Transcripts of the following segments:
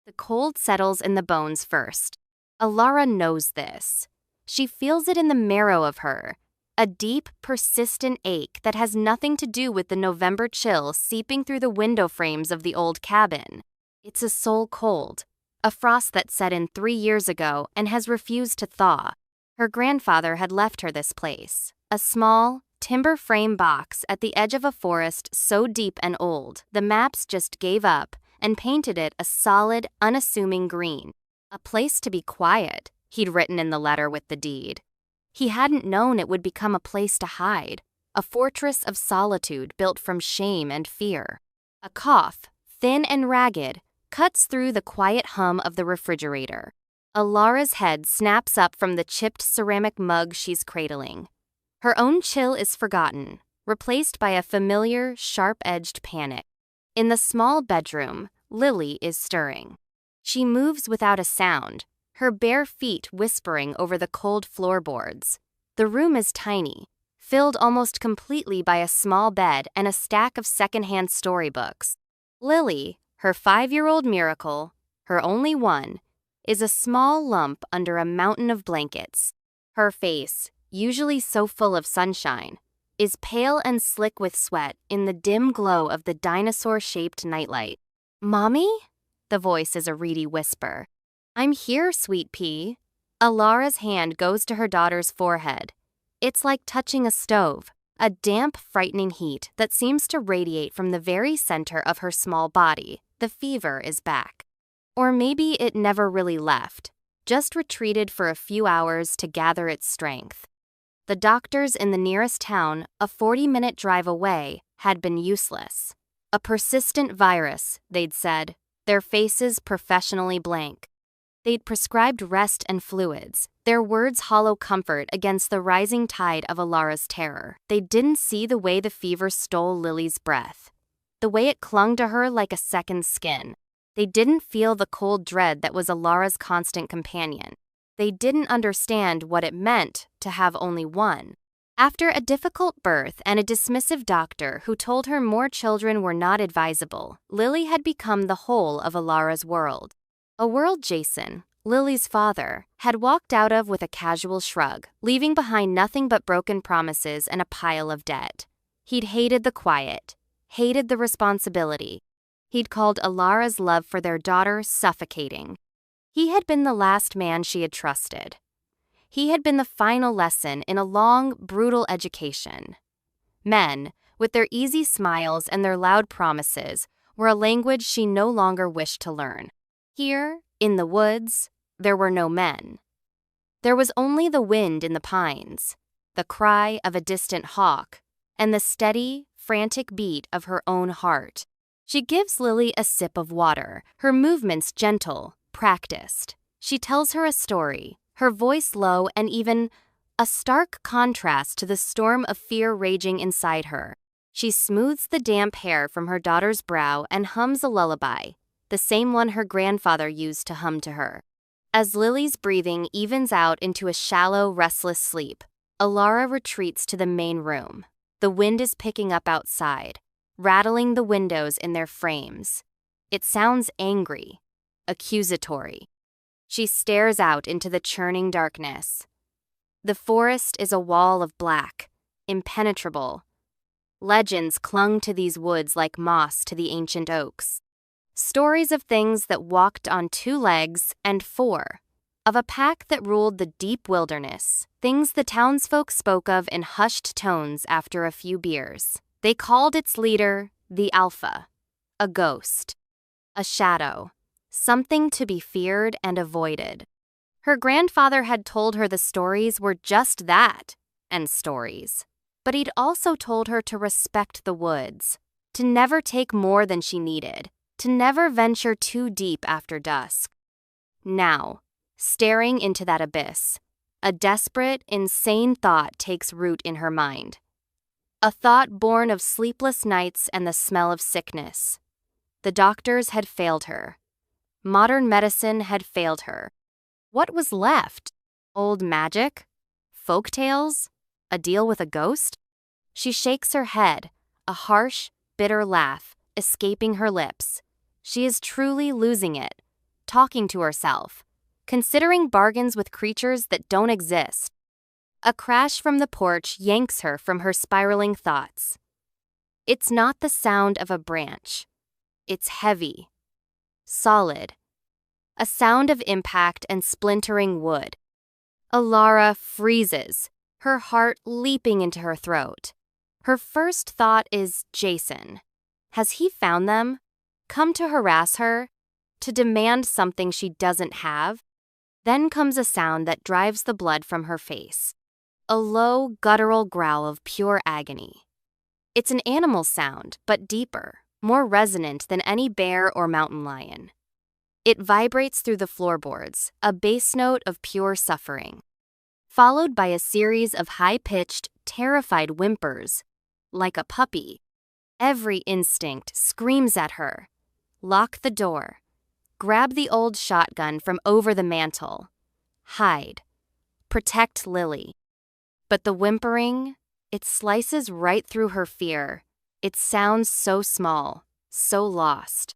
The cold settles in the bones first. Alara knows this. She feels it in the marrow of her, a deep, persistent ache that has nothing to do with the November chill seeping through the window frames of the old cabin. It's a soul cold, a frost that set in 3 years ago and has refused to thaw. Her grandfather had left her this place, a small, timber frame box at the edge of a forest so deep and old, the maps just gave up and painted it a solid, unassuming green. A place to be quiet, he'd written in the letter with the deed. He hadn't known it would become a place to hide, a fortress of solitude built from shame and fear. A cough, thin and ragged, cuts through the quiet hum of the refrigerator. Alara's head snaps up from the chipped ceramic mug she's cradling. Her own chill is forgotten, replaced by a familiar, sharp-edged panic. In the small bedroom, Lily is stirring. She moves without a sound, her bare feet whispering over the cold floorboards. The room is tiny, filled almost completely by a small bed and a stack of secondhand storybooks. Lily, her 5-year-old miracle, her only one, is a small lump under a mountain of blankets. Her face, usually so full of sunshine, is pale and slick with sweat in the dim glow of the dinosaur-shaped nightlight. "Mommy?" The voice is a reedy whisper. "I'm here, sweet pea." Alara's hand goes to her daughter's forehead. It's like touching a stove, a damp, frightening heat that seems to radiate from the very center of her small body. The fever is back. Or maybe it never really left, just retreated for a few hours to gather its strength. The doctors in the nearest town, a 40-minute drive away, had been useless. A persistent virus, they'd said, their faces professionally blank. They'd prescribed rest and fluids, their words hollow comfort against the rising tide of Alara's terror. They didn't see the way the fever stole Lily's breath, the way it clung to her like a second skin. They didn't feel the cold dread that was Alara's constant companion. They didn't understand what it meant to have only one. After a difficult birth and a dismissive doctor who told her more children were not advisable, Lily had become the whole of Alara's world. A world Jason, Lily's father, had walked out of with a casual shrug, leaving behind nothing but broken promises and a pile of debt. He'd hated the quiet, hated the responsibility. He'd called Alara's love for their daughter suffocating. He had been the last man she had trusted. He had been the final lesson in a long, brutal education. Men, with their easy smiles and their loud promises, were a language she no longer wished to learn. Here, in the woods, there were no men. There was only the wind in the pines, the cry of a distant hawk, and the steady, frantic beat of her own heart. She gives Lily a sip of water, her movements gentle, practiced. She tells her a story, her voice low and even a stark contrast to the storm of fear raging inside her. She smooths the damp hair from her daughter's brow and hums a lullaby, the same one her grandfather used to hum to her. As Lily's breathing evens out into a shallow, restless sleep, Alara retreats to the main room. The wind is picking up outside, rattling the windows in their frames. It sounds angry, accusatory. She stares out into the churning darkness. The forest is a wall of black, impenetrable. Legends clung to these woods like moss to the ancient oaks. Stories of things that walked on 2 legs and 4, of a pack that ruled the deep wilderness, things the townsfolk spoke of in hushed tones after a few beers. They called its leader the Alpha, a ghost, a shadow, something to be feared and avoided. Her grandfather had told her the stories were just that, and stories. But he'd also told her to respect the woods, to never take more than she needed, to never venture too deep after dusk. Now, staring into that abyss, a desperate, insane thought takes root in her mind. A thought born of sleepless nights and the smell of sickness. The doctors had failed her. Modern medicine had failed her. What was left? Old magic? Folk tales? A deal with a ghost? She shakes her head, a harsh, bitter laugh escaping her lips. She is truly losing it. talking to herself, considering bargains with creatures that don't exist. A crash from the porch yanks her from her spiraling thoughts. It's not the sound of a branch. It's heavy, solid, a sound of impact and splintering wood. Alara freezes, her heart leaping into her throat. Her first thought is Jason. Has he found them? Come to harass her? To demand something she doesn't have? Then comes a sound that drives the blood from her face. A low, guttural growl of pure agony. It's an animal sound, but deeper, more resonant than any bear or mountain lion. It vibrates through the floorboards, a bass note of pure suffering, followed by a series of high-pitched, terrified whimpers, like a puppy. Every instinct screams at her. Lock the door. Grab the old shotgun from over the mantel. Hide. Protect Lily. But the whimpering, it slices right through her fear. It sounds so small, so lost.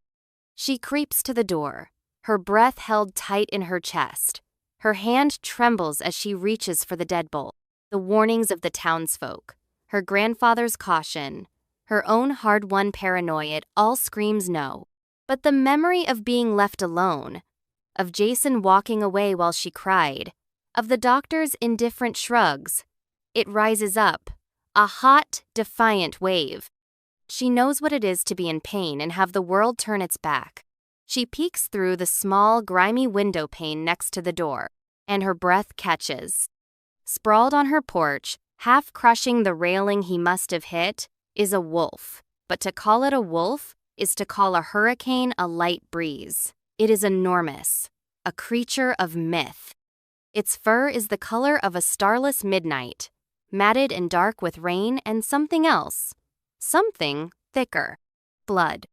She creeps to the door, her breath held tight in her chest. Her hand trembles as she reaches for the deadbolt. The warnings of the townsfolk, her grandfather's caution, her own hard-won paranoia, it all screams no. But the memory of being left alone, of Jason walking away while she cried, of the doctor's indifferent shrugs, it rises up, a hot, defiant wave. She knows what it is to be in pain and have the world turn its back. She peeks through the small, grimy window pane next to the door, and her breath catches. Sprawled on her porch, half crushing the railing he must have hit, is a wolf. But to call it a wolf is to call a hurricane a light breeze. It is enormous, a creature of myth. Its fur is the color of a starless midnight, matted and dark with rain and something else. Something thicker. Blood.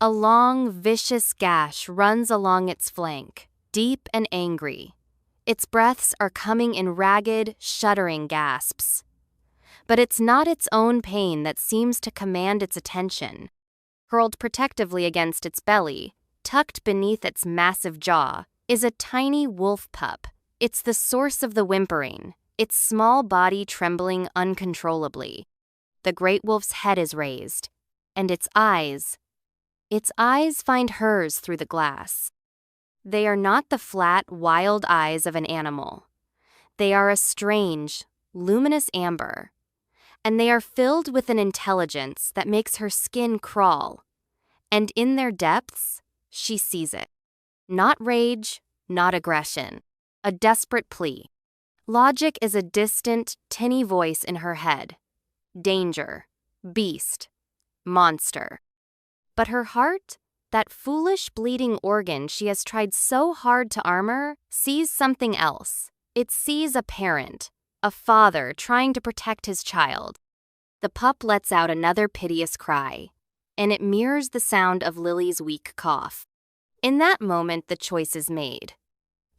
A long, vicious gash runs along its flank, deep and angry. Its breaths are coming in ragged, shuddering gasps. But it's not its own pain that seems to command its attention. Curled protectively against its belly, tucked beneath its massive jaw, is a tiny wolf pup. It's the source of the whimpering, its small body trembling uncontrollably. The great wolf's head is raised, and its eyes find hers through the glass. They are not the flat, wild eyes of an animal. They are a strange, luminous amber, and they are filled with an intelligence that makes her skin crawl. And in their depths, she sees it. Not rage, not aggression. A desperate plea. Logic is a distant, tinny voice in her head. Danger. Beast. Monster. But her heart, that foolish bleeding organ she has tried so hard to armor, sees something else. It sees a parent, a father trying to protect his child. The pup lets out another piteous cry, and it mirrors the sound of Lily's weak cough. In that moment, the choice is made.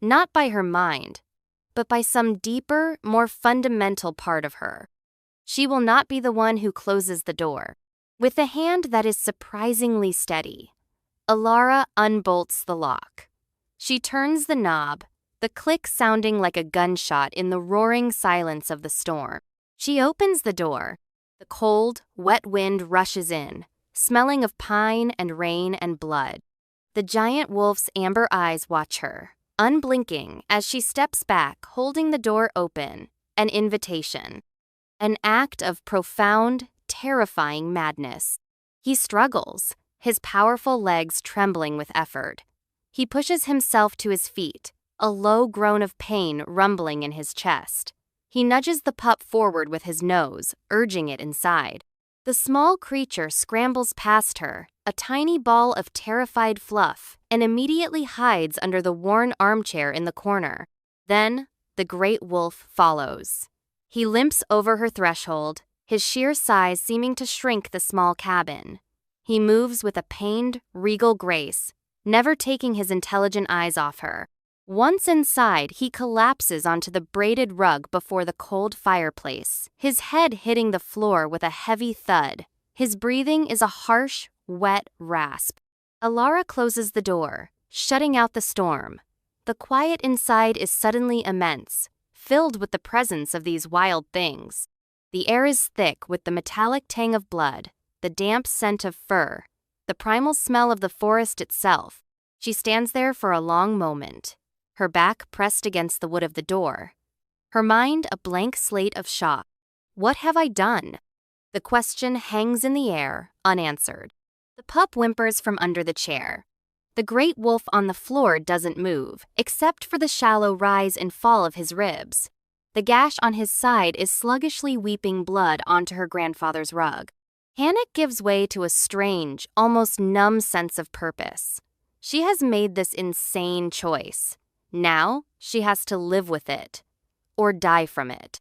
Not by her mind, but by some deeper, more fundamental part of her. She will not be the one who closes the door. With a hand that is surprisingly steady, Alara unbolts the lock. She turns the knob, the click sounding like a gunshot in the roaring silence of the storm. She opens the door. The cold, wet wind rushes in, smelling of pine and rain and blood. The giant wolf's amber eyes watch her, unblinking as she steps back, holding the door open, an invitation. An act of profound, terrifying madness. He struggles, his powerful legs trembling with effort. He pushes himself to his feet, a low groan of pain rumbling in his chest. He nudges the pup forward with his nose, urging it inside. The small creature scrambles past her, a tiny ball of terrified fluff, and immediately hides under the worn armchair in the corner. Then, the great wolf follows. He limps over her threshold, his sheer size seeming to shrink the small cabin. He moves with a pained, regal grace, never taking his intelligent eyes off her. Once inside, he collapses onto the braided rug before the cold fireplace, his head hitting the floor with a heavy thud. His breathing is a harsh, wet rasp. Alara closes the door, shutting out the storm. The quiet inside is suddenly immense, filled with the presence of these wild things. The air is thick with the metallic tang of blood, the damp scent of fur, the primal smell of the forest itself. She stands there for a long moment, her back pressed against the wood of the door, her mind a blank slate of shock. What have I done? The question hangs in the air, unanswered. The pup whimpers from under the chair. The great wolf on the floor doesn't move, except for the shallow rise and fall of his ribs. The gash on his side is sluggishly weeping blood onto her grandfather's rug. Panic gives way to a strange, almost numb sense of purpose. She has made this insane choice. Now, she has to live with it, or die from it.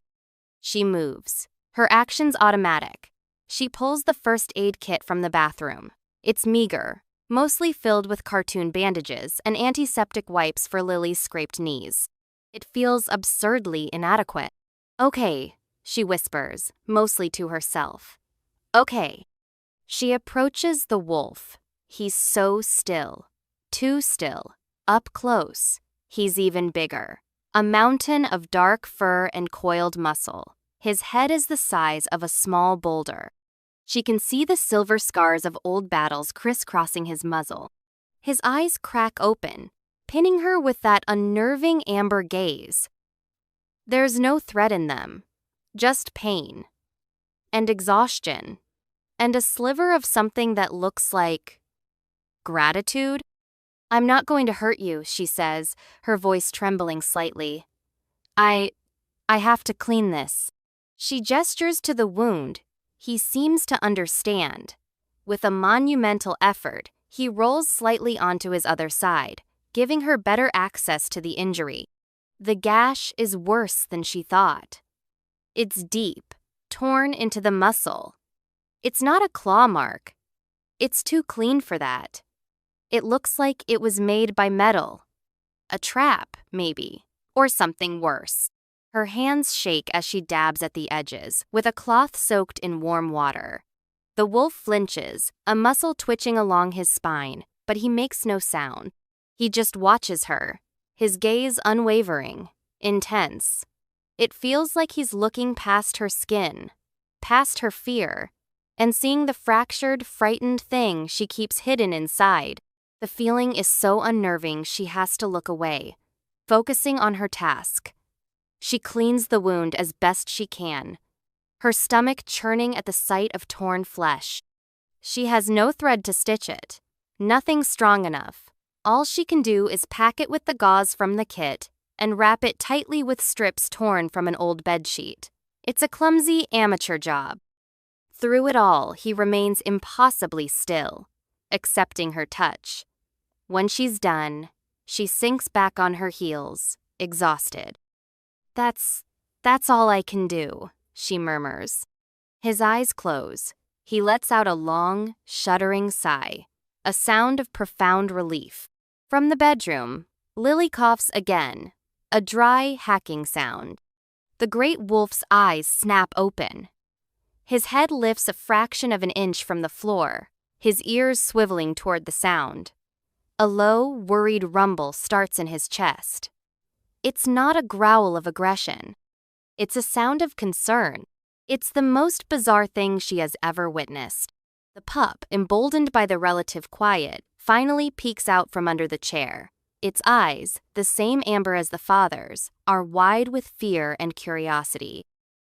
She moves, her actions automatic. She pulls the first aid kit from the bathroom. It's meager, mostly filled with cartoon bandages and antiseptic wipes for Lily's scraped knees. It feels absurdly inadequate. Okay, she whispers, mostly to herself. Okay. She approaches the wolf. He's so still. Too still. Up close. He's even bigger. A mountain of dark fur and coiled muscle. His head is the size of a small boulder. She can see the silver scars of old battles crisscrossing his muzzle. His eyes crack open, pinning her with that unnerving amber gaze. There's no threat in them, just pain, and exhaustion, and a sliver of something that looks like gratitude. I'm not going to hurt you, she says, her voice trembling slightly. I have to clean this. She gestures to the wound. He seems to understand. With a monumental effort, he rolls slightly onto his other side, giving her better access to the injury. The gash is worse than she thought. It's deep, torn into the muscle. It's not a claw mark. It's too clean for that. It looks like it was made by metal. A trap, maybe, or something worse. Her hands shake as she dabs at the edges, with a cloth soaked in warm water. The wolf flinches, a muscle twitching along his spine, but he makes no sound. He just watches her, his gaze unwavering, intense. It feels like he's looking past her skin, past her fear, and seeing the fractured, frightened thing she keeps hidden inside. The feeling is so unnerving she has to look away, focusing on her task. She cleans the wound as best she can, her stomach churning at the sight of torn flesh. She has no thread to stitch it, nothing strong enough. All she can do is pack it with the gauze from the kit and wrap it tightly with strips torn from an old bedsheet. It's a clumsy amateur job. Through it all, he remains impossibly still, accepting her touch. When she's done, she sinks back on her heels, exhausted. That's all I can do, she murmurs. His eyes close. He lets out a long, shuddering sigh, a sound of profound relief. From the bedroom, Lily coughs again, a dry, hacking sound. The great wolf's eyes snap open. His head lifts a fraction of an inch from the floor, his ears swiveling toward the sound. A low, worried rumble starts in his chest. It's not a growl of aggression. It's a sound of concern. It's the most bizarre thing she has ever witnessed. The pup, emboldened by the relative quiet, finally peeks out from under the chair. Its eyes, the same amber as the father's, are wide with fear and curiosity.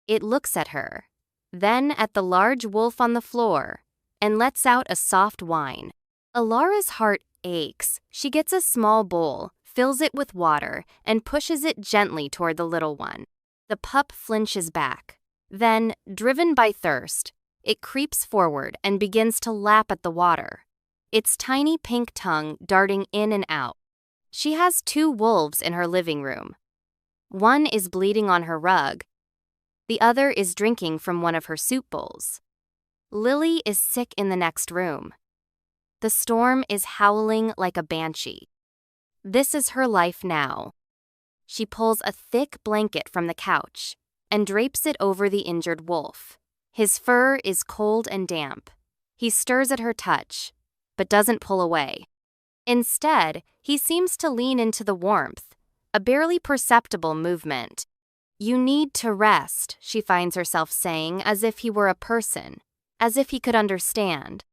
It looks at her, then at the large wolf on the floor, and lets out a soft whine. Alara's heart aches. She gets a small bowl, fills it with water, and pushes it gently toward the little one. The pup flinches back. Then, driven by thirst, it creeps forward and begins to lap at the water, its tiny pink tongue darting in and out. She has 2 wolves in her living room. One is bleeding on her rug. The other is drinking from one of her soup bowls. Lily is sick in the next room. The storm is howling like a banshee. This is her life now. She pulls a thick blanket from the couch and drapes it over the injured wolf. His fur is cold and damp. He stirs at her touch, but doesn't pull away. Instead, he seems to lean into the warmth, a barely perceptible movement. "You need to rest," she finds herself saying, as if he were a person, as if he could understand.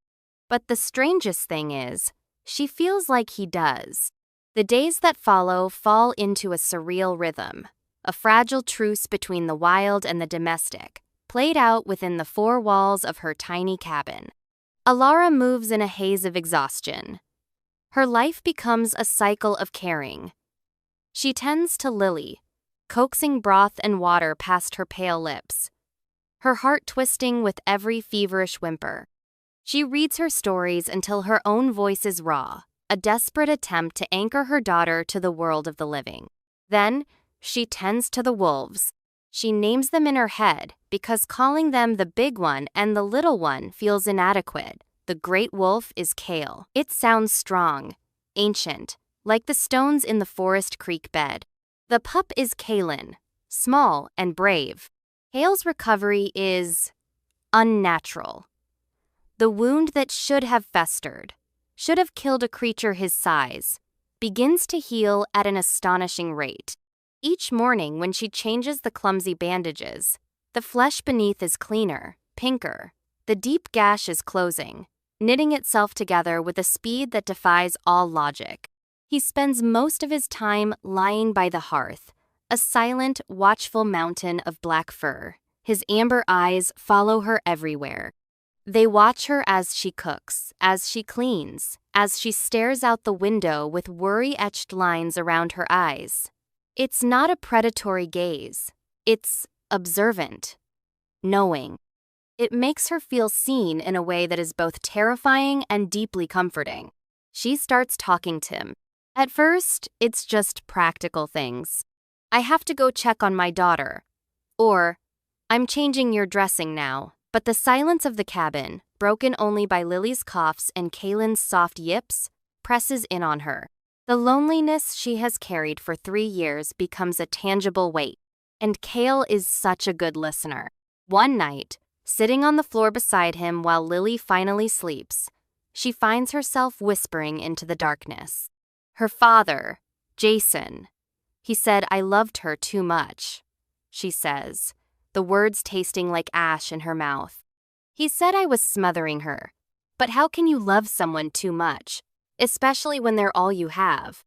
But the strangest thing is, she feels like he does. The days that follow fall into a surreal rhythm, a fragile truce between the wild and the domestic, played out within the four walls of her tiny cabin. Alara moves in a haze of exhaustion. Her life becomes a cycle of caring. She tends to Lily, coaxing broth and water past her pale lips, her heart twisting with every feverish whimper. She reads her stories until her own voice is raw, a desperate attempt to anchor her daughter to the world of the living. Then, she tends to the wolves. She names them in her head because calling them the big one and the little one feels inadequate. The great wolf is Kale. It sounds strong, ancient, like the stones in the Forest Creek bed. The pup is Kaelin, small and brave. Kale's recovery is unnatural. The wound that should have festered, should have killed a creature his size, begins to heal at an astonishing rate. Each morning when she changes the clumsy bandages, the flesh beneath is cleaner, pinker. The deep gash is closing, knitting itself together with a speed that defies all logic. He spends most of his time lying by the hearth, a silent, watchful mountain of black fur. His amber eyes follow her everywhere. They watch her as she cooks, as she cleans, as she stares out the window with worry-etched lines around her eyes. It's not a predatory gaze. It's observant, knowing. It makes her feel seen in a way that is both terrifying and deeply comforting. She starts talking to him. At first, it's just practical things. "I have to go check on my daughter." Or, "I'm changing your dressing now." But the silence of the cabin, broken only by Lily's coughs and Kaelin's soft yips, presses in on her. The loneliness she has carried for 3 years becomes a tangible weight, and Kale is such a good listener. One night, sitting on the floor beside him while Lily finally sleeps, she finds herself whispering into the darkness. Her father, Jason, he said I loved her too much, she says, the words tasting like ash in her mouth. He said I was smothering her. But how can you love someone too much, especially when they're all you have?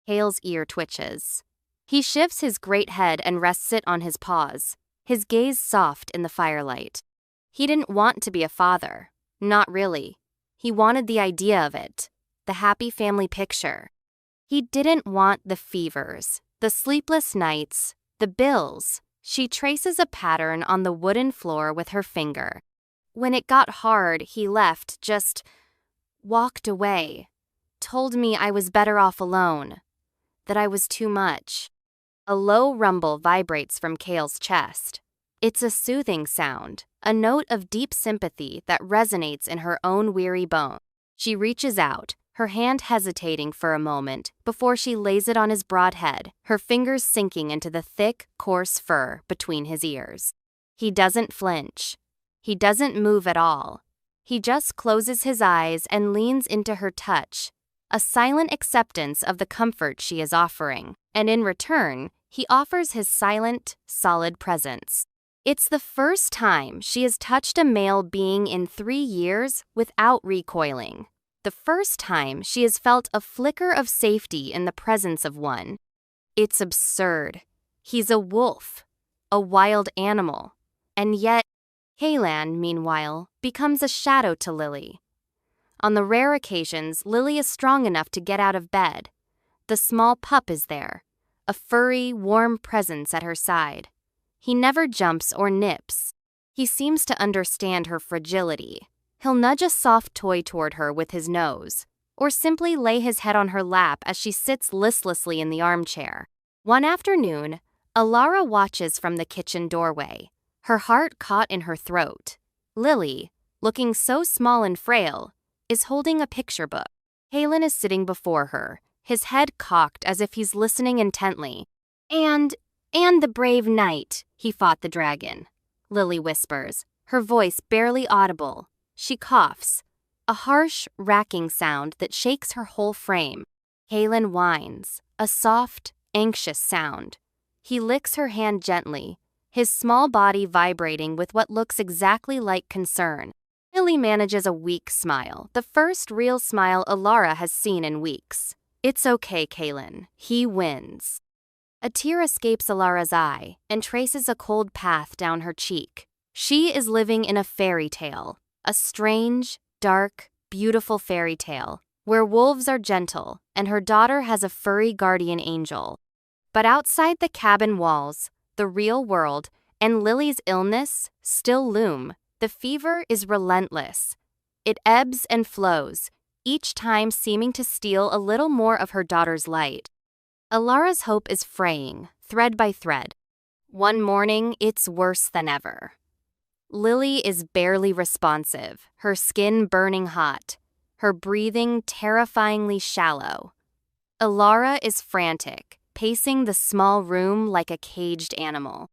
Hale's ear twitches. He shifts his great head and rests it on his paws, his gaze soft in the firelight. He didn't want to be a father. Not really. He wanted the idea of it, the happy family picture. He didn't want the fevers, the sleepless nights, the bills. She traces a pattern on the wooden floor with her finger. When it got hard, he left, just walked away, told me I was better off alone, that I was too much. A low rumble vibrates from Kale's chest. It's a soothing sound, a note of deep sympathy that resonates in her own weary bone. She reaches out, her hand hesitating for a moment before she lays it on his broad head, her fingers sinking into the thick, coarse fur between his ears. He doesn't flinch. He doesn't move at all. He just closes his eyes and leans into her touch, a silent acceptance of the comfort she is offering, and in return, he offers his silent, solid presence. It's the first time she has touched a male being in 3 years without recoiling. The first time she has felt a flicker of safety in the presence of one. It's absurd. He's a wolf, a wild animal, and yet, Kaelan, meanwhile, becomes a shadow to Lily. On the rare occasions Lily is strong enough to get out of bed, the small pup is there, a furry, warm presence at her side. He never jumps or nips. He seems to understand her fragility. He'll nudge a soft toy toward her with his nose, or simply lay his head on her lap as she sits listlessly in the armchair. One afternoon, Alara watches from the kitchen doorway, her heart caught in her throat. Lily, looking so small and frail, is holding a picture book. Kaelan is sitting before her, his head cocked as if he's listening intently. And the brave knight, he fought the dragon, Lily whispers, her voice barely audible. She coughs. a harsh, racking sound that shakes her whole frame. Kalen whines, a soft, anxious sound. He licks her hand gently, his small body vibrating with what looks exactly like concern. Lily manages a weak smile, the first real smile Alara has seen in weeks. It's okay, Kalen. He wins. A tear escapes Alara's eye and traces a cold path down her cheek. She is living in a fairy tale, a strange, dark, beautiful fairy tale, where wolves are gentle and her daughter has a furry guardian angel. But outside the cabin walls, the real world and Lily's illness still loom. The fever is relentless. It ebbs and flows, each time seeming to steal a little more of her daughter's light. Alara's hope is fraying, thread by thread. One morning, it's worse than ever. Lily is barely responsive, her skin burning hot, her breathing terrifyingly shallow. Alara is frantic, pacing the small room like a caged animal.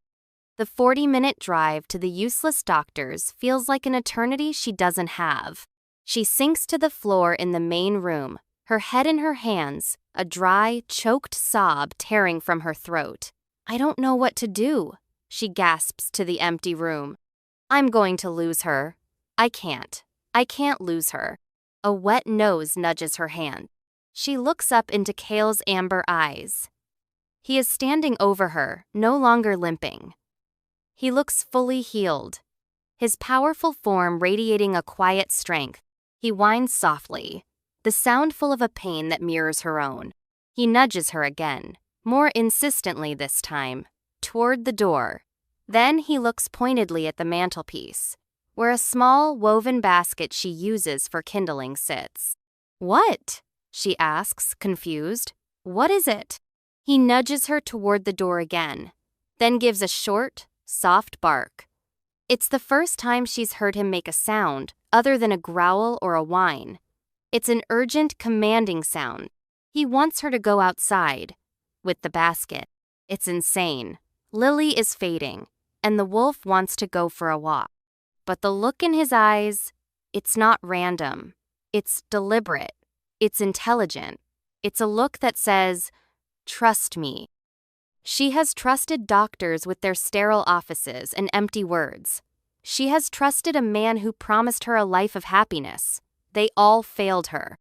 The 40-minute drive to the useless doctor's feels like an eternity she doesn't have. She sinks to the floor in the main room, her head in her hands, a dry, choked sob tearing from her throat. I don't know what to do, she gasps to the empty room. I'm going to lose her. I can't lose her. A wet nose nudges her hand. She looks up into Kale's amber eyes. He is standing over her, no longer limping. He looks fully healed, his powerful form radiating a quiet strength. He whines softly, the sound full of a pain that mirrors her own. He nudges her again, more insistently this time, toward the door. Then he looks pointedly at the mantelpiece, where a small woven basket she uses for kindling sits. What? She asks, confused. What is it? He nudges her toward the door again, then gives a short, soft bark. It's the first time she's heard him make a sound other than a growl or a whine. It's an urgent, commanding sound. He wants her to go outside with the basket. It's insane. Lily is fading, and the wolf wants to go for a walk. But the look in his eyes, it's not random. It's deliberate. It's intelligent. It's a look that says, "Trust me." She has trusted doctors with their sterile offices and empty words. She has trusted a man who promised her a life of happiness. They all failed her.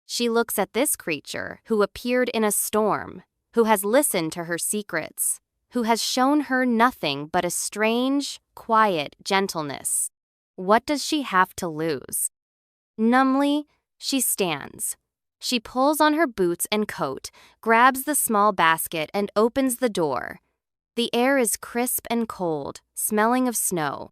She looks at this creature who appeared in a storm, who has listened to her secrets, who has shown her nothing but a strange, quiet gentleness. What does she have to lose? Numbly, she stands. She pulls on her boots and coat, grabs the small basket, and opens the door. The air is crisp and cold, smelling of snow.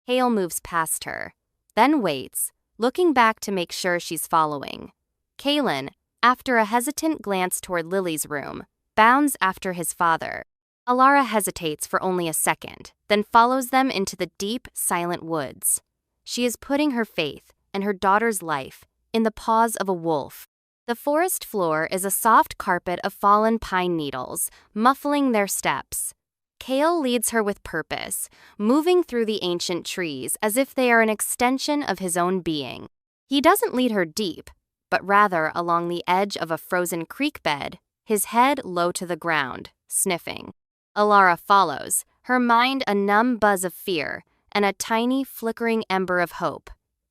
Hale moves past her, then waits, looking back to make sure she's following. Kalen, after a hesitant glance toward Lily's room, bounds after his father. Alara hesitates for only a second, then follows them into the deep, silent woods. She is putting her faith and her daughter's life in the paws of a wolf. The forest floor is a soft carpet of fallen pine needles, muffling their steps. Kale leads her with purpose, moving through the ancient trees as if they are an extension of his own being. He doesn't lead her deep, but rather along the edge of a frozen creek bed, his head low to the ground, sniffing. Alara follows, her mind a numb buzz of fear and a tiny flickering ember of hope.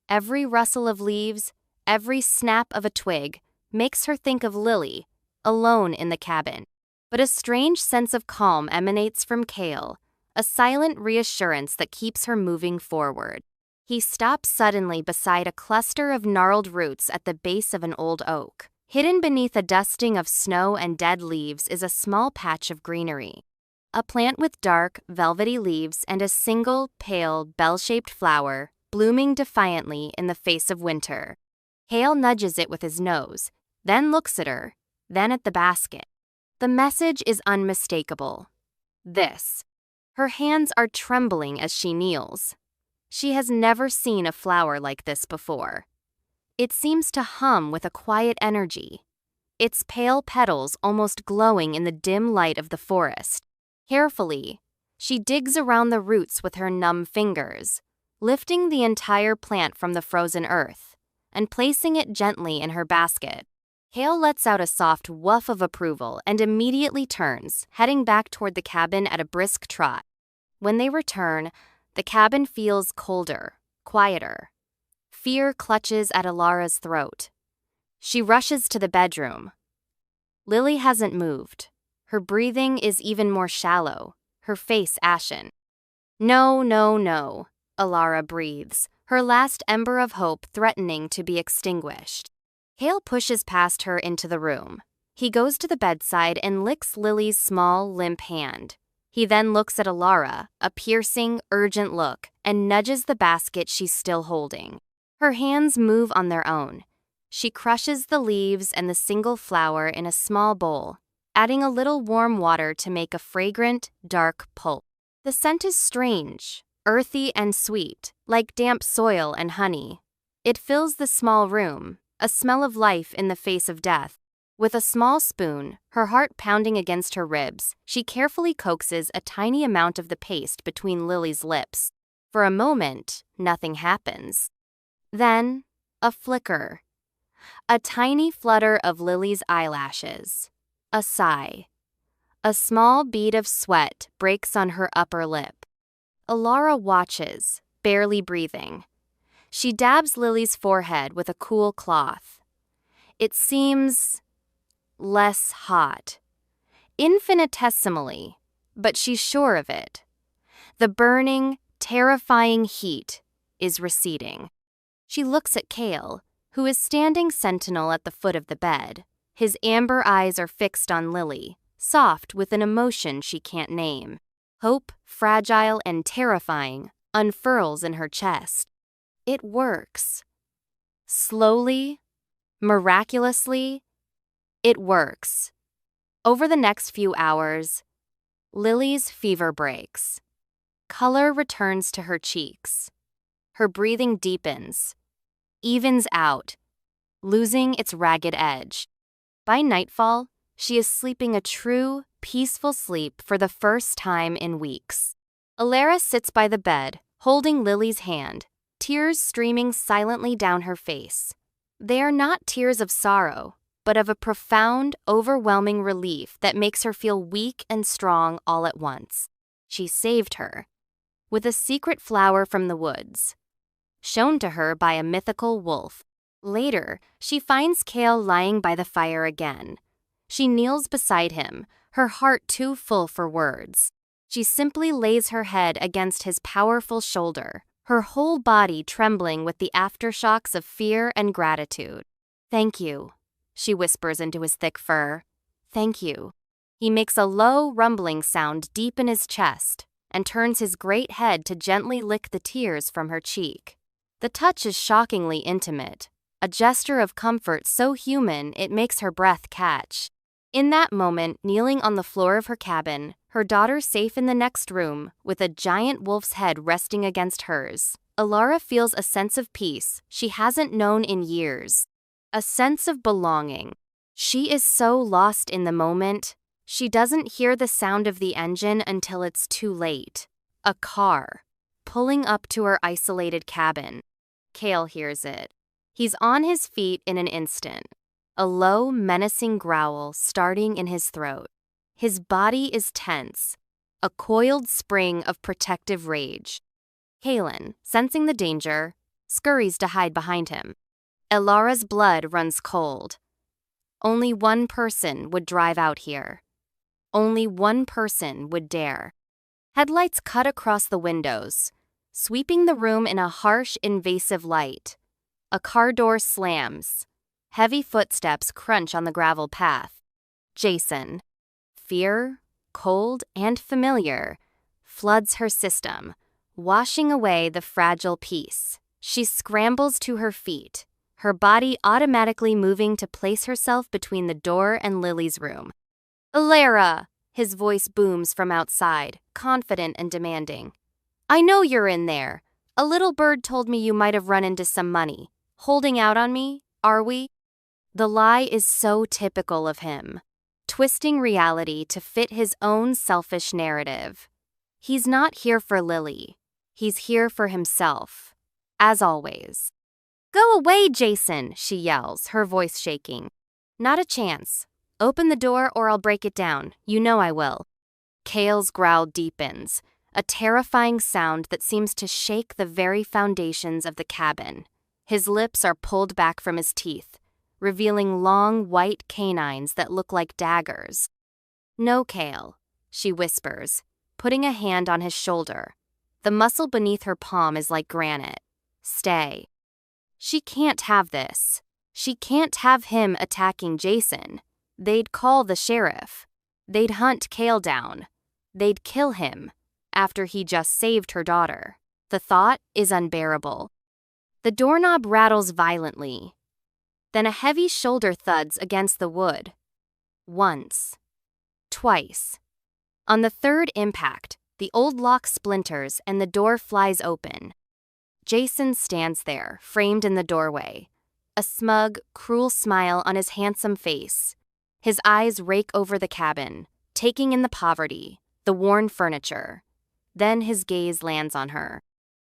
Every rustle of leaves, every snap of a twig, makes her think of Lily, alone in the cabin. But a strange sense of calm emanates from Kale, a silent reassurance that keeps her moving forward. He stops suddenly beside a cluster of gnarled roots at the base of an old oak. Hidden beneath a dusting of snow and dead leaves is a small patch of greenery. A plant with dark, velvety leaves and a single, pale, bell-shaped flower, blooming defiantly in the face of winter. Hale nudges it with his nose, then looks at her, then at the basket. The message is unmistakable. This. Her hands are trembling as she kneels. She has never seen a flower like this before. It seems to hum with a quiet energy, its pale petals almost glowing in the dim light of the forest. Carefully, she digs around the roots with her numb fingers, lifting the entire plant from the frozen earth, and placing it gently in her basket. Kale lets out a soft woof of approval and immediately turns, heading back toward the cabin at a brisk trot. When they return, the cabin feels colder, quieter. Fear clutches at Alara's throat. She rushes to the bedroom. Lily hasn't moved. Her breathing is even more shallow, her face ashen. No, no, no, Alara breathes, her last ember of hope threatening to be extinguished. Kale pushes past her into the room. He goes to the bedside and licks Lily's small, limp hand. He then looks at Alara, a piercing, urgent look, and nudges the basket she's still holding. Her hands move on their own. She crushes the leaves and the single flower in a small bowl, adding a little warm water to make a fragrant, dark pulp. The scent is strange, earthy and sweet, like damp soil and honey. It fills the small room, a smell of life in the face of death. With a small spoon, her heart pounding against her ribs, she carefully coaxes a tiny amount of the paste between Lily's lips. For a moment, nothing happens. Then, a flicker. A tiny flutter of Lily's eyelashes. A sigh. A small bead of sweat breaks on her upper lip. Alara watches, barely breathing. She dabs Lily's forehead with a cool cloth. It seems less hot. Infinitesimally, but she's sure of it. The burning, terrifying heat is receding. She looks at Kale, who is standing sentinel at the foot of the bed. His amber eyes are fixed on Lily, soft with an emotion she can't name. Hope, fragile and terrifying, unfurls in her chest. It works. Slowly, miraculously, it works. Over the next few hours, Lily's fever breaks. Color returns to her cheeks. Her breathing deepens, evens out, losing its ragged edge. By nightfall, she is sleeping a true, peaceful sleep for the first time in weeks. Alara sits by the bed, holding Lily's hand, tears streaming silently down her face. They are not tears of sorrow, but of a profound, overwhelming relief that makes her feel weak and strong all at once. She saved her. With a secret flower from the woods, shown to her by a mythical wolf. Later, she finds Kale lying by the fire again. She kneels beside him, her heart too full for words. She simply lays her head against his powerful shoulder, her whole body trembling with the aftershocks of fear and gratitude. "Thank you," she whispers into his thick fur. "Thank you." He makes a low, rumbling sound deep in his chest and turns his great head to gently lick the tears from her cheek. The touch is shockingly intimate, a gesture of comfort so human it makes her breath catch. In that moment, kneeling on the floor of her cabin, her daughter safe in the next room, with a giant wolf's head resting against hers, Alara feels a sense of peace she hasn't known in years. A sense of belonging. She is so lost in the moment, she doesn't hear the sound of the engine until it's too late. A car, pulling up to her isolated cabin. Kale hears it. He's on his feet in an instant, a low, menacing growl starting in his throat. His body is tense, a coiled spring of protective rage. Kalen, sensing the danger, scurries to hide behind him. Alara's blood runs cold. Only one person would drive out here. Only one person would dare. Headlights cut across the windows, sweeping the room in a harsh, invasive light. A car door slams. Heavy footsteps crunch on the gravel path. Jason. Fear, cold and familiar, floods her system, washing away the fragile peace. She scrambles to her feet, her body automatically moving to place herself between the door and Lily's room. "Alara!" His voice booms from outside, confident and demanding. "I know you're in there. A little bird told me you might have run into some money. Holding out on me, are we?" The lie is so typical of him, twisting reality to fit his own selfish narrative. He's not here for Lily. He's here for himself, as always. "Go away, Jason," she yells, her voice shaking. "Not a chance. Open the door or I'll break it down. You know I will." Cale's growl deepens, a terrifying sound that seems to shake the very foundations of the cabin. His lips are pulled back from his teeth, revealing long white canines that look like daggers. "No, Cale," she whispers, putting a hand on his shoulder. The muscle beneath her palm is like granite. "Stay." She can't have this. She can't have him attacking Jason. They'd call the sheriff. They'd hunt Cale down. They'd kill him after he just saved her daughter. The thought is unbearable. The doorknob rattles violently. Then a heavy shoulder thuds against the wood. Once. Twice. On the third impact, the old lock splinters and the door flies open. Jason stands there, framed in the doorway, a smug, cruel smile on his handsome face. His eyes rake over the cabin, taking in the poverty, the worn furniture. Then his gaze lands on her.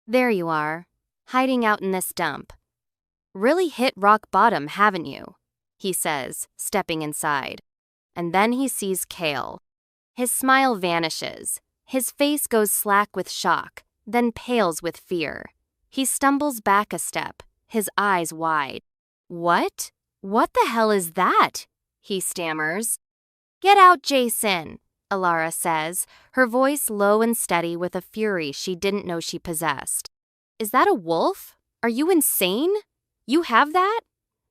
"There you are, hiding out in this dump. Really hit rock bottom, haven't you?" he says, stepping inside. And then he sees Cale. His smile vanishes. His face goes slack with shock, then pales with fear. He stumbles back a step, his eyes wide. "What? What the hell is that?" he stammers. "Get out, Jason," Alara says, her voice low and steady with a fury she didn't know she possessed. "Is that a wolf? Are you insane? You have that?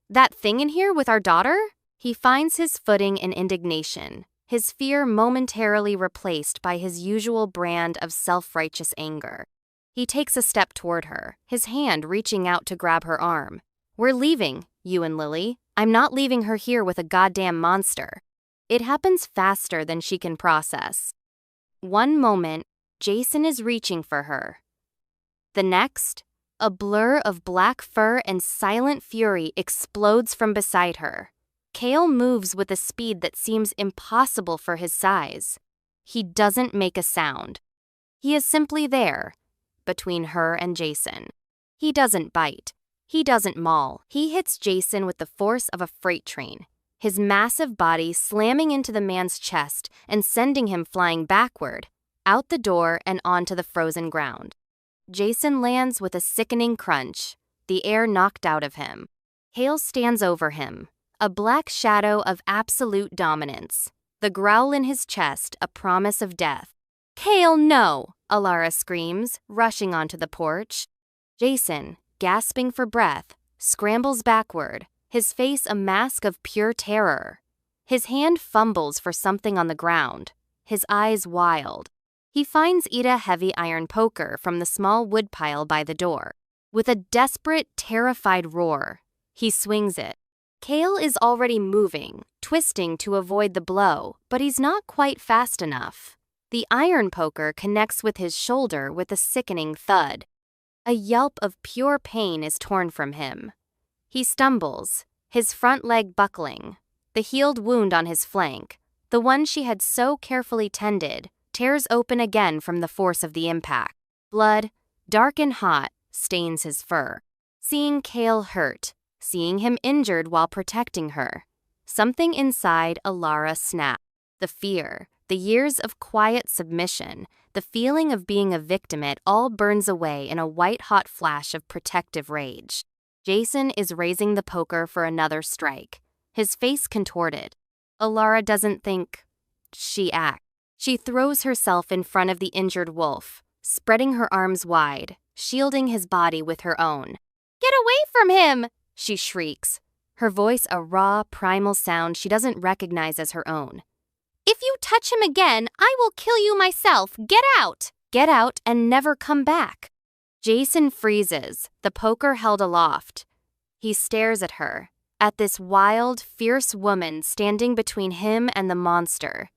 That thing in here with our daughter?" He finds his footing in indignation, his fear momentarily replaced by his usual brand of self-righteous anger. He takes a step toward her, his hand reaching out to grab her arm. "We're leaving, you and Lily. I'm not leaving her here with a goddamn monster." It happens faster than she can process. One moment, Jason is reaching for her. The next, a blur of black fur and silent fury explodes from beside her. Cale moves with a speed that seems impossible for his size. He doesn't make a sound. He is simply there, between her and Jason. He doesn't bite. He doesn't maul. He hits Jason with the force of a freight train, his massive body slamming into the man's chest and sending him flying backward, out the door and onto the frozen ground. Jason lands with a sickening crunch, the air knocked out of him. Cale stands over him, a black shadow of absolute dominance, the growl in his chest a promise of death. "Cale, no!" Alara screams, rushing onto the porch. Jason, gasping for breath, scrambles backward, his face a mask of pure terror. His hand fumbles for something on the ground, his eyes wild. He finds a heavy iron poker from the small woodpile by the door. With a desperate, terrified roar, he swings it. Cale is already moving, twisting to avoid the blow, but he's not quite fast enough. The iron poker connects with his shoulder with a sickening thud. A yelp of pure pain is torn from him. He stumbles, his front leg buckling. The healed wound on his flank, the one she had so carefully tended, tears open again from the force of the impact. Blood, dark and hot, stains his fur. Seeing Cale hurt, seeing him injured while protecting her, something inside Alara snapped. The fear, the years of quiet submission, the feeling of being a victim, it all burns away in a white-hot flash of protective rage. Jason is raising the poker for another strike, his face contorted. Alara doesn't think. She acts. She throws herself in front of the injured wolf, spreading her arms wide, shielding his body with her own. "Get away from him!" she shrieks, her voice a raw, primal sound she doesn't recognize as her own. "If you touch him again, I will kill you myself. Get out! Get out and never come back." Jason freezes, the poker held aloft. He stares at her, at this wild, fierce woman standing between him and the monster.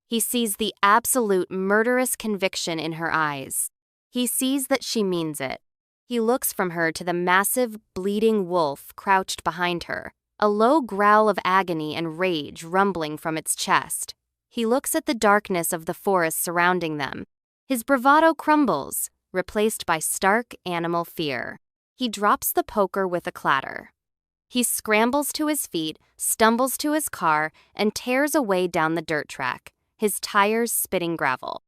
He sees the absolute murderous conviction in her eyes. He sees that she means it. He looks from her to the massive, bleeding wolf crouched behind her, a low growl of agony and rage rumbling from its chest. He looks at the darkness of the forest surrounding them. His bravado crumbles, replaced by stark animal fear. He drops the poker with a clatter. He scrambles to his feet, stumbles to his car, and tears away down the dirt track, his tires spitting gravel.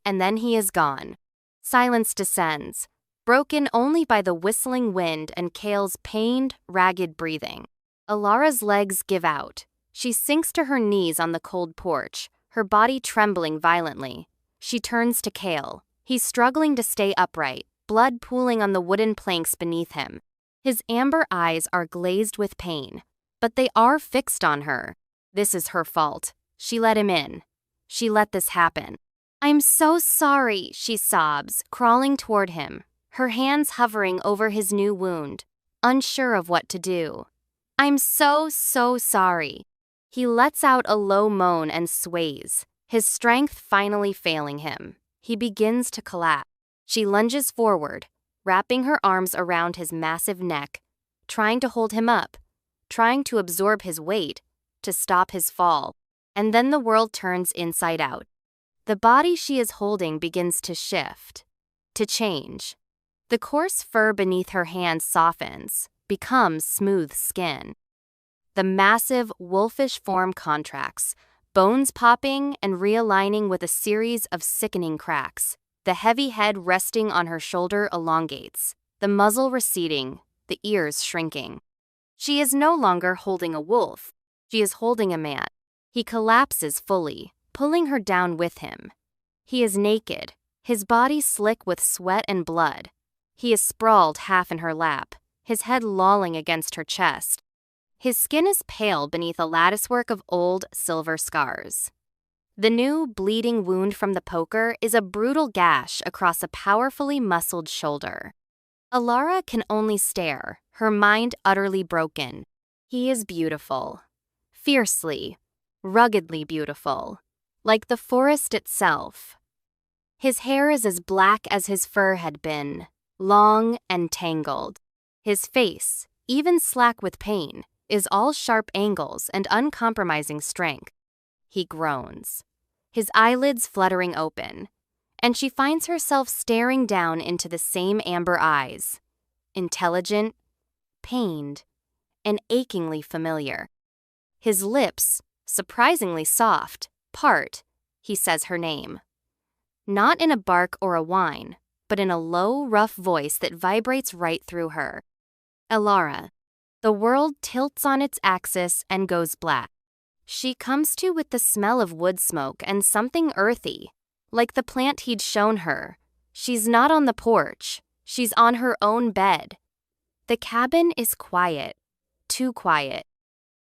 And then he is gone. Silence descends, broken only by the whistling wind and Kale's pained, ragged breathing. Alara's legs give out. She sinks to her knees on the cold porch, her body trembling violently. She turns to Kale. He's struggling to stay upright, blood pooling on the wooden planks beneath him. His amber eyes are glazed with pain, but they are fixed on her. This is her fault. She let him in. She let this happen. "I'm so sorry," she sobs, crawling toward him, her hands hovering over his new wound, unsure of what to do. "I'm so sorry." He lets out a low moan and sways, his strength finally failing him. He begins to collapse. She lunges forward, wrapping her arms around his massive neck, trying to hold him up, trying to absorb his weight, to stop his fall. And then the world turns inside out. The body she is holding begins to shift, to change. The coarse fur beneath her hands softens, becomes smooth skin. The massive, wolfish form contracts, bones popping and realigning with a series of sickening cracks. The heavy head resting on her shoulder elongates, the muzzle receding, the ears shrinking. She is no longer holding a wolf. She is holding a man. He collapses fully, pulling her down with him. He is naked, his body slick with sweat and blood. He is sprawled half in her lap, his head lolling against her chest. His skin is pale beneath a latticework of old silver scars. The new, bleeding wound from the poker is a brutal gash across a powerfully muscled shoulder. Alara can only stare, her mind utterly broken. He is beautiful. Fiercely, ruggedly beautiful. Like the forest itself. His hair is as black as his fur had been, long and tangled. His face, even slack with pain, is all sharp angles and uncompromising strength. He groans, his eyelids fluttering open, and she finds herself staring down into the same amber eyes, intelligent, pained, and achingly familiar. His lips, surprisingly soft, part. He says her name. Not in a bark or a whine, but in a low, rough voice that vibrates right through her. Alara. The world tilts on its axis and goes black. She comes to with the smell of wood smoke and something earthy, like the plant he'd shown her. She's not on the porch. She's on her own bed. The cabin is quiet. Too quiet.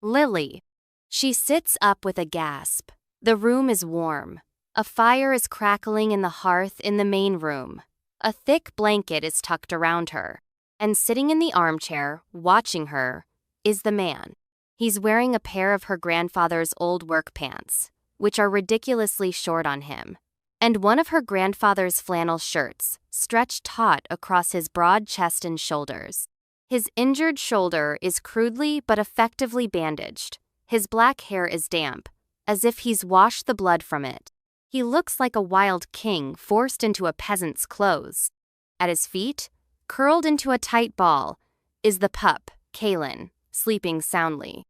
Lily. She sits up with a gasp. The room is warm. A fire is crackling in the hearth in the main room. A thick blanket is tucked around her. And sitting in the armchair, watching her, is the man. He's wearing a pair of her grandfather's old work pants, which are ridiculously short on him, and one of her grandfather's flannel shirts, stretched taut across his broad chest and shoulders. His injured shoulder is crudely but effectively bandaged. His black hair is damp, as if he's washed the blood from it. He looks like a wild king forced into a peasant's clothes. At his feet, curled into a tight ball, is the pup, Kaylin, sleeping soundly.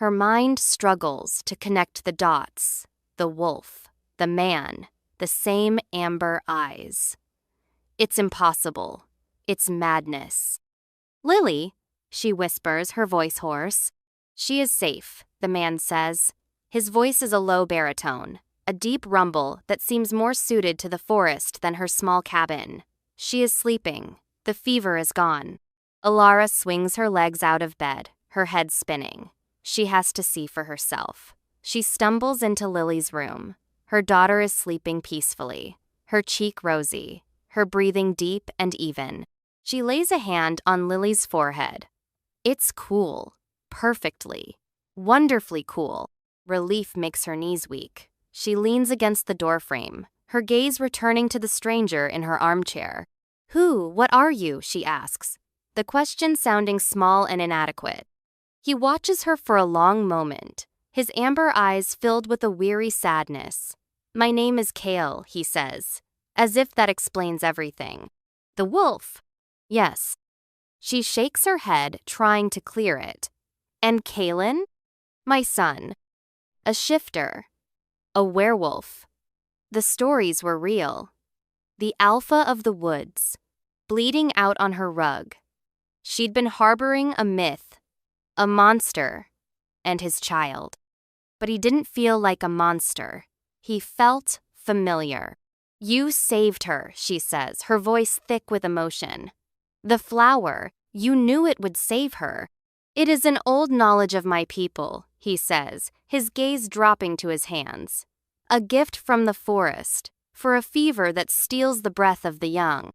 Her mind struggles to connect the dots, the wolf, the man, the same amber eyes. It's impossible. It's madness. "Lily," she whispers, her voice hoarse. "She is safe," the man says. His voice is a low baritone, a deep rumble that seems more suited to the forest than her small cabin. She is sleeping. The fever is gone. Alara swings her legs out of bed, her head spinning. She has to see for herself. She stumbles into Lily's room. Her daughter is sleeping peacefully, her cheek rosy, her breathing deep and even. She lays a hand on Lily's forehead. It's cool. Perfectly. Wonderfully cool. Relief makes her knees weak. She leans against the doorframe, her gaze returning to the stranger in her armchair. What are you?" she asks, the question sounding small and inadequate. He watches her for a long moment, his amber eyes filled with a weary sadness. "My name is Kale," he says, as if that explains everything. "The wolf?" "Yes." She shakes her head, trying to clear it. And Kalen? My son. A shifter. A werewolf. The stories were real. The alpha of the woods, bleeding out on her rug. She'd been harboring a myth, a monster, and his child. But he didn't feel like a monster. He felt familiar. You saved her, she says, her voice thick with emotion. The flower, you knew it would save her. It is an old knowledge of my people, he says, his gaze dropping to his hands. A gift from the forest, for a fever that steals the breath of the young.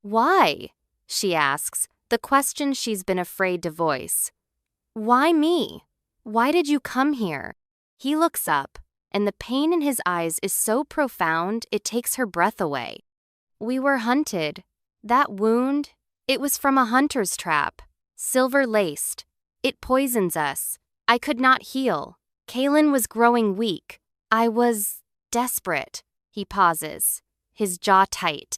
Why? She asks, the question she's been afraid to voice. Why me? Why did you come here? He looks up, and the pain in his eyes is so profound it takes her breath away. We were hunted. That wound, it was from a hunter's trap, silver-laced. It poisons us. I could not heal. Kalen was growing weak. I was desperate. He pauses, his jaw tight.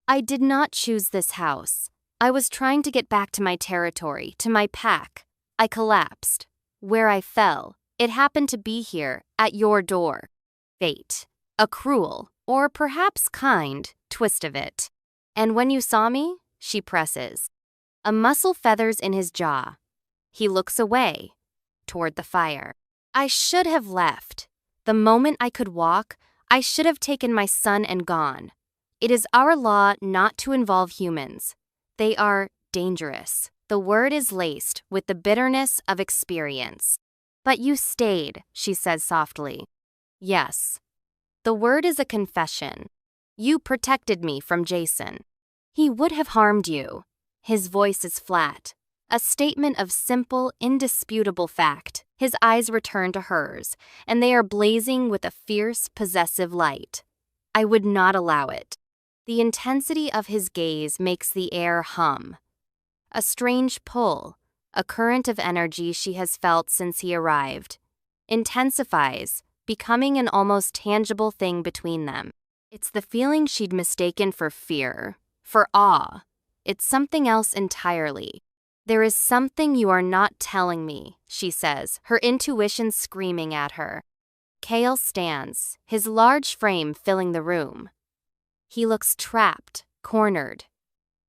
I did not choose this house. I was trying to get back to my territory, to my pack. I collapsed. Where I fell, it happened to be here, at your door. Fate. A cruel, or perhaps kind, twist of it. And when you saw me, she presses. A muscle feathers in his jaw. He looks away, toward the fire. I should have left. The moment I could walk, I should have taken my son and gone. It is our law not to involve humans. They are dangerous. The word is laced with the bitterness of experience. But you stayed, she says softly. Yes. The word is a confession. You protected me from Jason. He would have harmed you. His voice is flat. A statement of simple, indisputable fact. His eyes return to hers, and they are blazing with a fierce, possessive light. I would not allow it. The intensity of his gaze makes the air hum. A strange pull, a current of energy she has felt since he arrived, intensifies, becoming an almost tangible thing between them. It's the feeling she'd mistaken for fear, for awe. It's something else entirely. There is something you are not telling me, she says, her intuition screaming at her. Kale stands, his large frame filling the room. He looks trapped, cornered.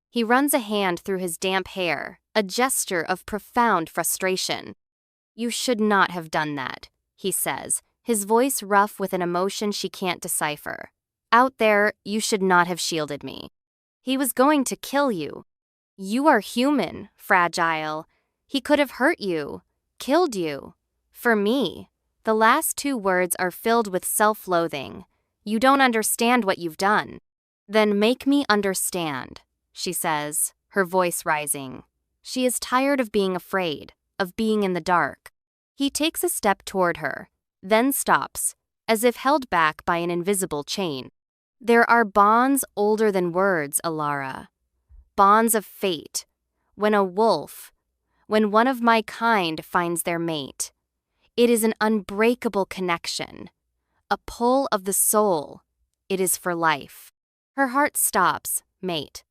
He runs a hand through his damp hair, a gesture of profound frustration. You should not have done that, he says, his voice rough with an emotion she can't decipher. Out there, you should not have shielded me. He was going to kill you. You are human, fragile. He could have hurt you, killed you. For me, the last two words are filled with self-loathing. You don't understand what you've done. Then make me understand, she says, her voice rising. She is tired of being afraid, of being in the dark. He takes a step toward her, then stops, as if held back by an invisible chain. There are bonds older than words, Alara. Bonds of fate. When one of my kind finds their mate. It is an unbreakable connection. A pull of the soul. It is for life. Her heart stops, mate.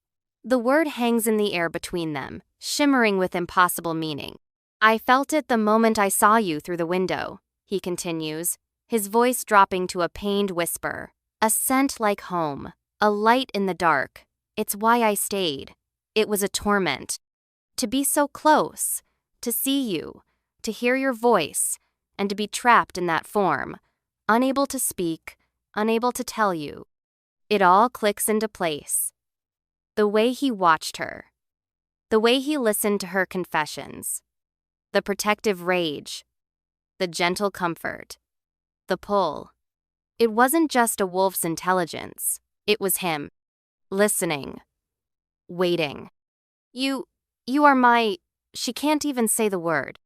The word hangs in the air between them, shimmering with impossible meaning. I felt it the moment I saw you through the window, he continues, his voice dropping to a pained whisper. A scent like home, a light in the dark. It's why I stayed. It was a torment. To be so close, to see you, to hear your voice, and to be trapped in that form, unable to speak, unable to tell you. It all clicks into place. The way he watched her. The way he listened to her confessions. The protective rage. The gentle comfort. The pull. It wasn't just a wolf's intelligence. It was him. Listening. Waiting. You are my... She can't even say the word.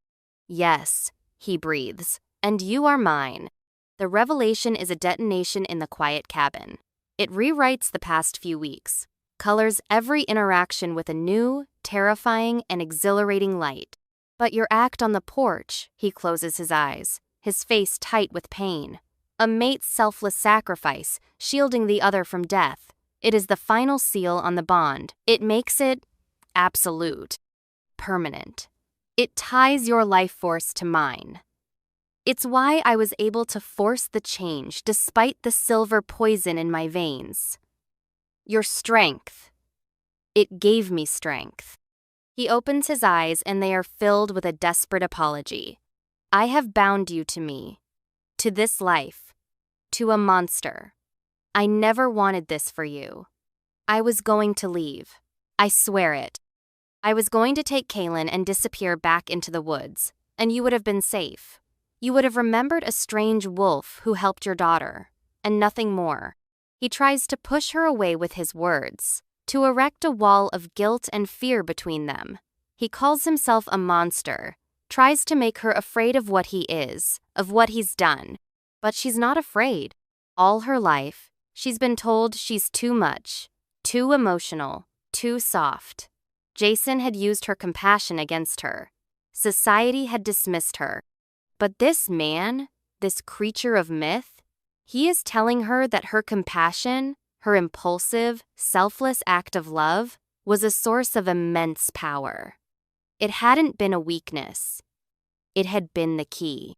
Yes, he breathes. And you are mine. The revelation is a detonation in the quiet cabin. It rewrites the past few weeks, colors every interaction with a new, terrifying, and exhilarating light. But your act on the porch, he closes his eyes, his face tight with pain. A mate's selfless sacrifice, shielding the other from death. It is the final seal on the bond. It makes it absolute. permanent. It ties your life force to mine. It's why I was able to force the change despite the silver poison in my veins. Your strength. It gave me strength. He opens his eyes and they are filled with a desperate apology. I have bound you to me, to this life, to a monster. I never wanted this for you. I was going to leave. I swear it. I was going to take Kaylin and disappear back into the woods, and you would have been safe. You would have remembered a strange wolf who helped your daughter, and nothing more. He tries to push her away with his words, to erect a wall of guilt and fear between them. He calls himself a monster, tries to make her afraid of what he is, of what he's done. But she's not afraid. All her life, she's been told she's too much, too emotional, too soft. Jason had used her compassion against her. Society had dismissed her. But this man, this creature of myth, he is telling her that her compassion, her impulsive, selfless act of love, was a source of immense power. It hadn't been a weakness. It had been the key.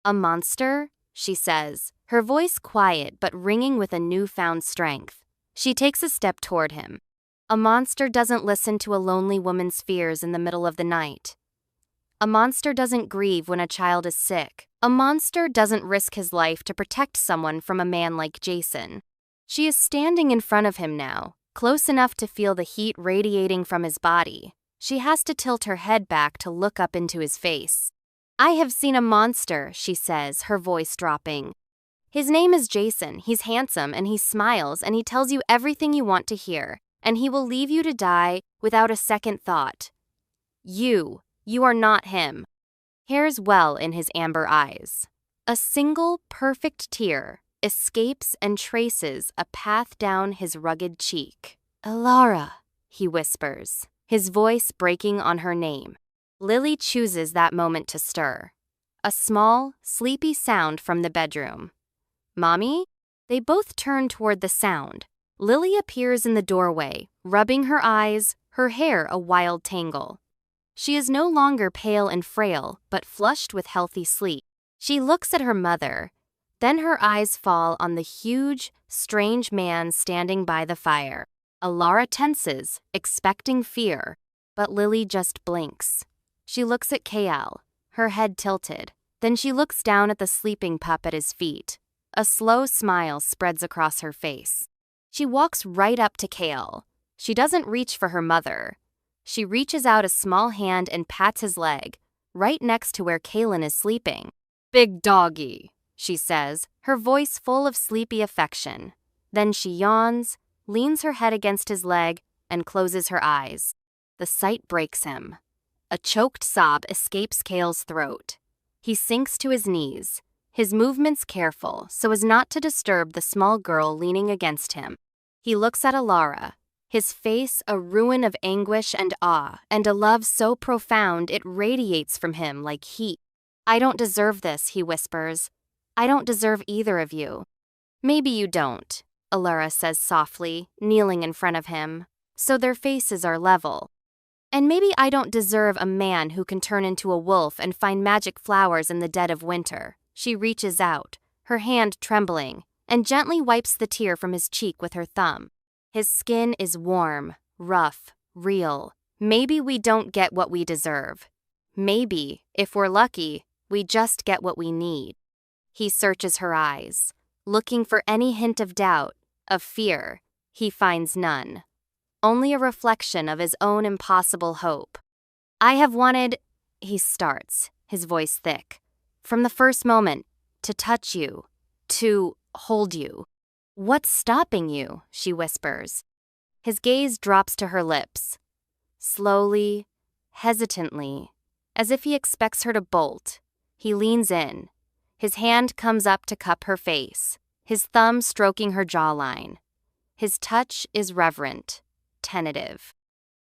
A monster, she says, her voice quiet but ringing with a newfound strength. She takes a step toward him. A monster doesn't listen to a lonely woman's fears in the middle of the night. A monster doesn't grieve when a child is sick. A monster doesn't risk his life to protect someone from a man like Jason. She is standing in front of him now, close enough to feel the heat radiating from his body. She has to tilt her head back to look up into his face. I have seen a monster, she says, her voice dropping. His name is Jason. He's handsome and he smiles and he tells you everything you want to hear, and he will leave you to die without a second thought. You are not him. Hair's well in his amber eyes. A single perfect tear escapes and traces a path down his rugged cheek. Alara, he whispers, his voice breaking on her name. Lily chooses that moment to stir. A small, sleepy sound from the bedroom. Mommy? They both turn toward the sound. Lily appears in the doorway, rubbing her eyes, her hair a wild tangle. She is no longer pale and frail, but flushed with healthy sleep. She looks at her mother. Then her eyes fall on the huge, strange man standing by the fire. Alara tenses, expecting fear, but Lily just blinks. She looks at Kael, her head tilted. Then she looks down at the sleeping pup at his feet. A slow smile spreads across her face. She walks right up to Kael. She doesn't reach for her mother. She reaches out a small hand and pats his leg, right next to where Kaylin is sleeping. Big doggy, she says, her voice full of sleepy affection. Then she yawns, leans her head against his leg, and closes her eyes. The sight breaks him. A choked sob escapes Kael's throat. He sinks to his knees, his movements careful so as not to disturb the small girl leaning against him. He looks at Alara, his face a ruin of anguish and awe, and a love so profound it radiates from him like heat. I don't deserve this, he whispers. I don't deserve either of you. Maybe you don't, Alara says softly, kneeling in front of him, so their faces are level. And maybe I don't deserve a man who can turn into a wolf and find magic flowers in the dead of winter. She reaches out, her hand trembling, and gently wipes the tear from his cheek with her thumb. His skin is warm, rough, real. Maybe we don't get what we deserve. Maybe, if we're lucky, we just get what we need. He searches her eyes, looking for any hint of doubt, of fear. He finds none. Only a reflection of his own impossible hope. I have wanted, he starts, his voice thick, from the first moment, to touch you, to hold you. What's stopping you? She whispers. His gaze drops to her lips. Slowly, hesitantly, as if he expects her to bolt, he leans in. His hand comes up to cup her face, his thumb stroking her jawline. His touch is reverent, tentative.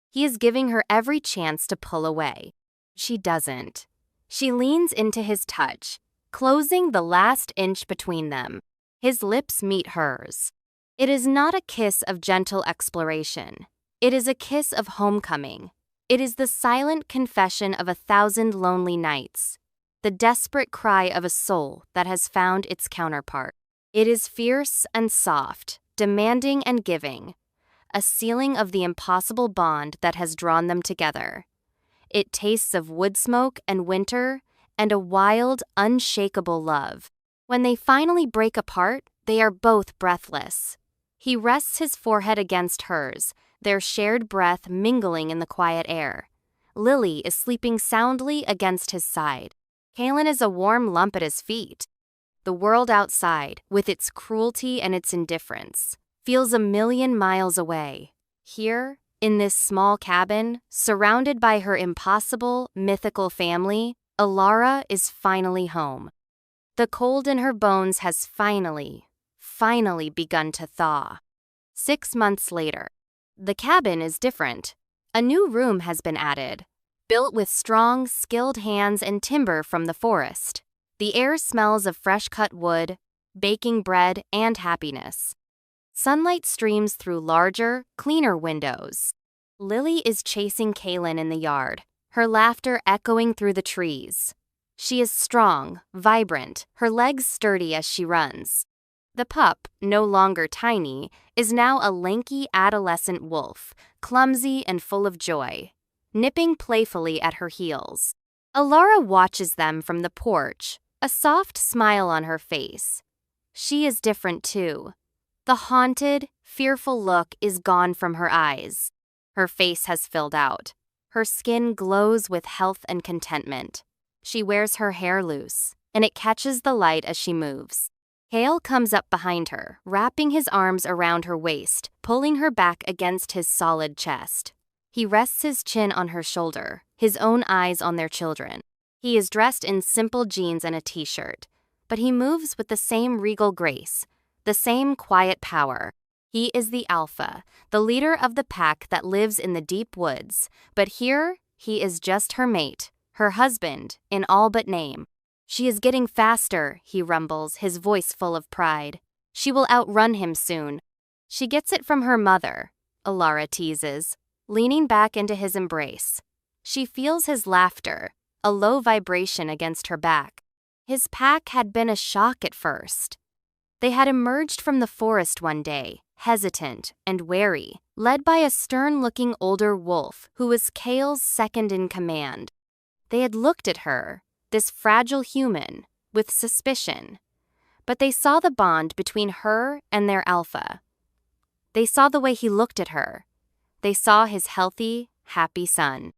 He is giving her every chance to pull away. She doesn't. She leans into his touch, closing the last inch between them. His lips meet hers. It is not a kiss of gentle exploration. It is a kiss of homecoming. It is the silent confession of 1,000 lonely nights, the desperate cry of a soul that has found its counterpart. It is fierce and soft, demanding and giving, a sealing of the impossible bond that has drawn them together. It tastes of wood smoke and winter and a wild, unshakable love. When they finally break apart, they are both breathless. He rests his forehead against hers, their shared breath mingling in the quiet air. Lily is sleeping soundly against his side. Kalen is a warm lump at his feet. The world outside, with its cruelty and its indifference, feels 1,000,000 miles away. Here, in this small cabin, surrounded by her impossible, mythical family, Alara is finally home. The cold in her bones has finally begun to thaw. 6 months later. The cabin is different. A new room has been added, built with strong, skilled hands and timber from the forest. The air smells of fresh-cut wood, baking bread, and happiness. Sunlight streams through larger, cleaner windows. Lily is chasing Kalen in the yard, her laughter echoing through the trees. She is strong, vibrant, her legs sturdy as she runs. The pup, no longer tiny, is now a lanky adolescent wolf, clumsy and full of joy, nipping playfully at her heels. Alara watches them from the porch, a soft smile on her face. She is different too. The haunted, fearful look is gone from her eyes. Her face has filled out. Her skin glows with health and contentment. She wears her hair loose, and it catches the light as she moves. Hale comes up behind her, wrapping his arms around her waist, pulling her back against his solid chest. He rests his chin on her shoulder, his own eyes on their children. He is dressed in simple jeans and a t-shirt, but he moves with the same regal grace, the same quiet power. He is the alpha, the leader of the pack that lives in the deep woods, but here he is just her mate, her husband, in all but name. She is getting faster, he rumbles, his voice full of pride. She will outrun him soon. She gets it from her mother, Alara teases, leaning back into his embrace. She feels his laughter, a low vibration against her back. His pack had been a shock at first. They had emerged from the forest one day, hesitant and wary, led by a stern-looking older wolf who was Kale's second in command. They had looked at her, this fragile human, with suspicion, but they saw the bond between her and their alpha. They saw the way he looked at her. They saw his healthy, happy son.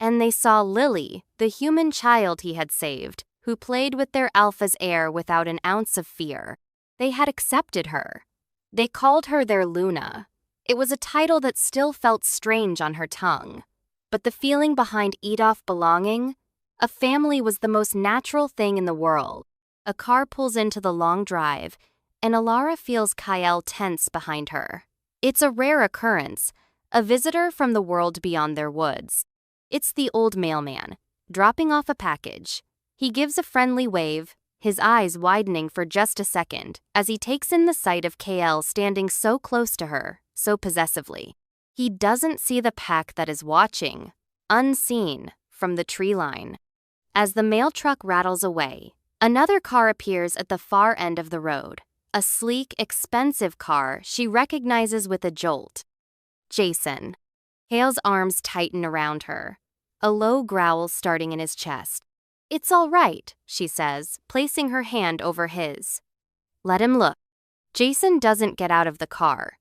And they saw Lily, the human child he had saved, who played with their alpha's air without an ounce of fear. They had accepted her. They called her their Luna. It was a title that still felt strange on her tongue. But the feeling behind Edolf belonging, a family, was the most natural thing in the world. A car pulls into the long drive, and Alara feels Kyle tense behind her. It's a rare occurrence, a visitor from the world beyond their woods. It's the old mailman, dropping off a package. He gives a friendly wave, his eyes widening for just a second as he takes in the sight of KL standing so close to her, so possessively. He doesn't see the pack that is watching, unseen, from the tree line. As the mail truck rattles away, another car appears at the far end of the road, a sleek, expensive car she recognizes with a jolt. Jason. Hale's arms tighten around her, a low growl starting in his chest. "It's all right," she says, placing her hand over his. "Let him look." Jason doesn't get out of the car.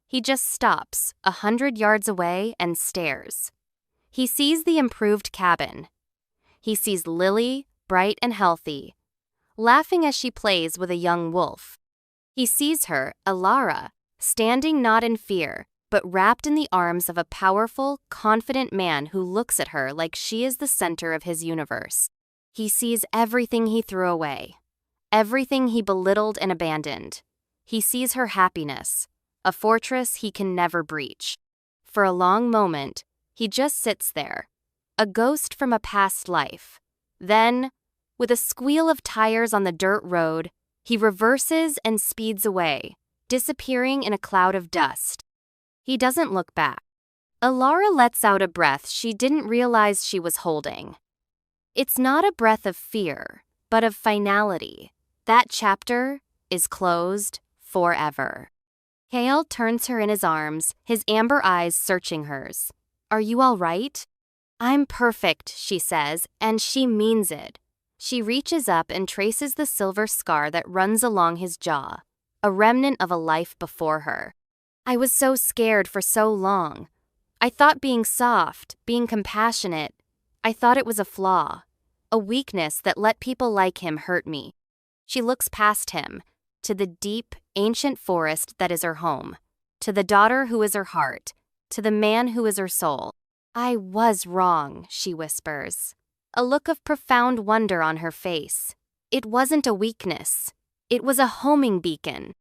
He just stops 100 yards away and stares. He sees the improved cabin. He sees Lily, bright and healthy, laughing as she plays with a young wolf. He sees her, Alara, standing not in fear, but wrapped in the arms of a powerful, confident man who looks at her like she is the center of his universe. He sees everything he threw away, everything he belittled and abandoned. He sees her happiness, a fortress he can never breach. For a long moment, he just sits there, a ghost from a past life. Then, with a squeal of tires on the dirt road, he reverses and speeds away, disappearing in a cloud of dust. He doesn't look back. Alara lets out a breath she didn't realize she was holding. It's not a breath of fear, but of finality. That chapter is closed forever. Kale turns her in his arms, his amber eyes searching hers. Are you all right? I'm perfect, she says, and she means it. She reaches up and traces the silver scar that runs along his jaw, a remnant of a life before her. I was so scared for so long. I thought being soft, being compassionate, I thought it was a flaw, a weakness that let people like him hurt me. She looks past him, to the deep, ancient forest that is her home, to the daughter who is her heart, to the man who is her soul. I was wrong, she whispers, a look of profound wonder on her face. It wasn't a weakness. It was a homing beacon,